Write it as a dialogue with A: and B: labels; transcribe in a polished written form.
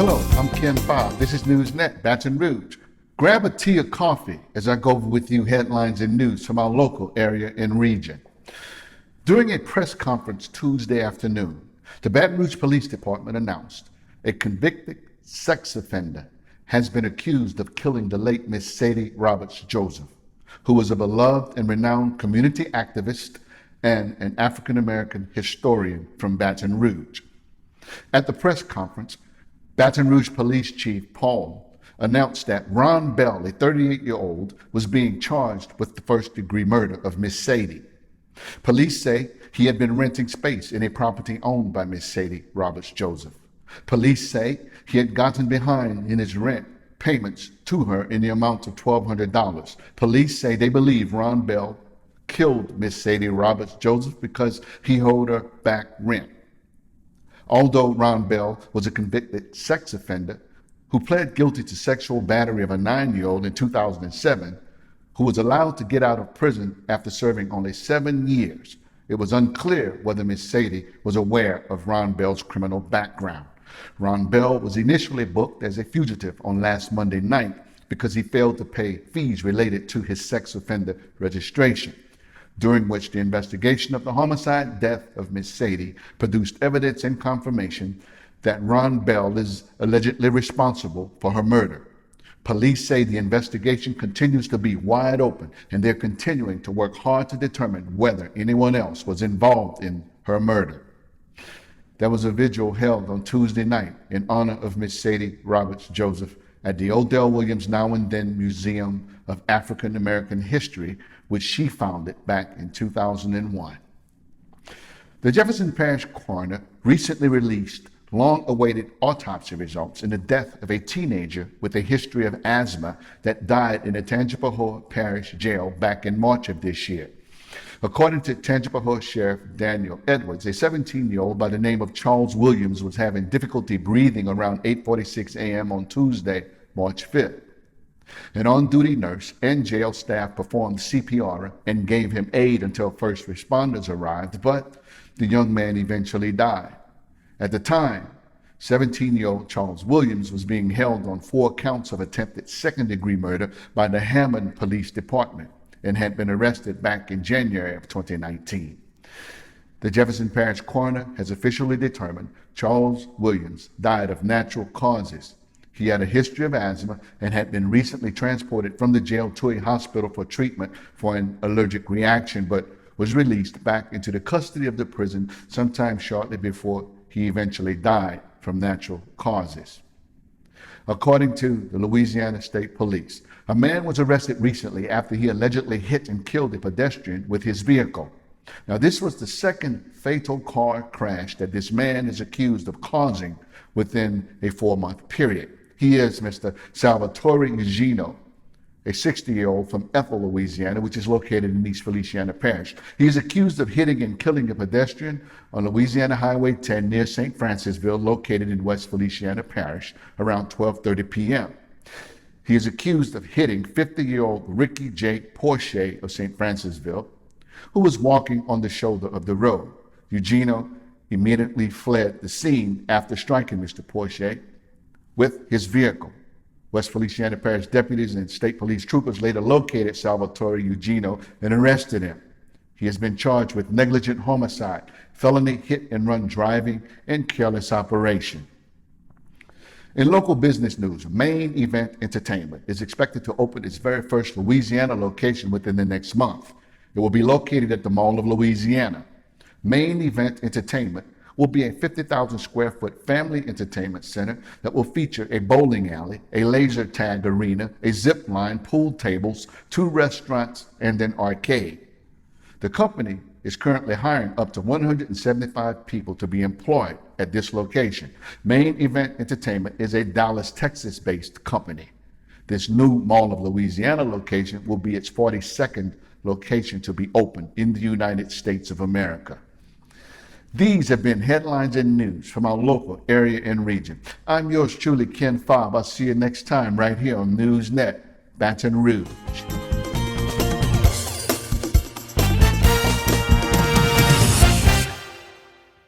A: Hello, I'm Ken Fobb. This is NewsNet, Baton Rouge. Grab a tea or coffee as I go over with you headlines and news from our local area and region. During a press conference Tuesday afternoon, the Baton Rouge Police Department announced a convicted sex offender has been accused of killing the late Miss Sadie Roberts Joseph, who was a beloved and renowned community activist and an African-American historian from Baton Rouge. At the press conference, Baton Rouge Police Chief Paul announced that Ron Bell, a 38-year-old, was being charged with the first-degree murder of Miss Sadie. Police say he had been renting space in a property owned by Miss Sadie Roberts Joseph. Police say he had gotten behind in his rent payments to her in the amount of $1,200. Police say they believe Ron Bell killed Miss Sadie Roberts Joseph because he owed her back rent. Although Ron Bell was a convicted sex offender who pled guilty to sexual battery of a 9-year-old in 2007, who was allowed to get out of prison after serving only 7 years, it was unclear whether Miss Sadie was aware of Ron Bell's criminal background. Ron Bell was initially booked as a fugitive on last Monday night because he failed to pay fees related to his sex offender registration, during which the investigation of the homicide death of Miss Sadie produced evidence and confirmation that Ron Bell is allegedly responsible for her murder. Police say the investigation continues to be wide open, and they're continuing to work hard to determine whether anyone else was involved in her murder. There was a vigil held on Tuesday night in honor of Miss Sadie Roberts Joseph at the Odell Williams Now and Then Museum of African American History, which she founded back in 2001. The Jefferson Parish coroner recently released long-awaited autopsy results in the death of a teenager with a history of asthma that died in the Tangipahoa Parish Jail back in March of this year. According to Tangipahoa Sheriff Daniel Edwards, a 17-year-old by the name of Charles Williams was having difficulty breathing around 8:46 a.m. on Tuesday, March 5th. An on-duty nurse and jail staff performed CPR and gave him aid until first responders arrived, but the young man eventually died. At the time, 17-year-old Charles Williams was being held on 4 counts of attempted second-degree murder by the Hammond Police Department and had been arrested back in January of 2019. The Jefferson Parish coroner has officially determined Charles Williams died of natural causes. He had a history of asthma and had been recently transported from the jail to a hospital for treatment for an allergic reaction, but was released back into the custody of the prison sometime shortly before he eventually died from natural causes. According to the Louisiana State Police, a man was arrested recently after he allegedly hit and killed a pedestrian with his vehicle. Now, this was the second fatal car crash that this man is accused of causing within a 4-month period. He is Mr. Salvatore Eugene O, a 60-year-old from Ethel, Louisiana, which is located in East Feliciana Parish. He is accused of hitting and killing a pedestrian on Louisiana Highway 10 near St. Francisville, located in West Feliciana Parish, around 12:30 p.m. He is accused of hitting 50-year-old Ricky J. Porche of St. Francisville, who was walking on the shoulder of the road. Eugenio immediately fled the scene after striking Mr. Porche with his vehicle. West Feliciana Parish deputies and state police troopers later located Salvatore Eugene and arrested him. He has been charged with negligent homicide, felony hit-and-run driving, and careless operation. In local business news, Main Event Entertainment is expected to open its very first Louisiana location within the next month. It will be located at the Mall of Louisiana. Main Event Entertainment will be a 50,000 square foot family entertainment center that will feature a bowling alley, a laser tag arena, a zip line, pool tables, 2 restaurants, and an arcade. The company is currently hiring up to 175 people to be employed at this location. Main Event Entertainment is a Dallas, Texas-based company. This new Mall of Louisiana location will be its 42nd location to be opened in the United States of America. These have been headlines and news from our local area and region. I'm yours truly, Ken Fobb. I'll see you next time right here on NewsNet, Baton Rouge.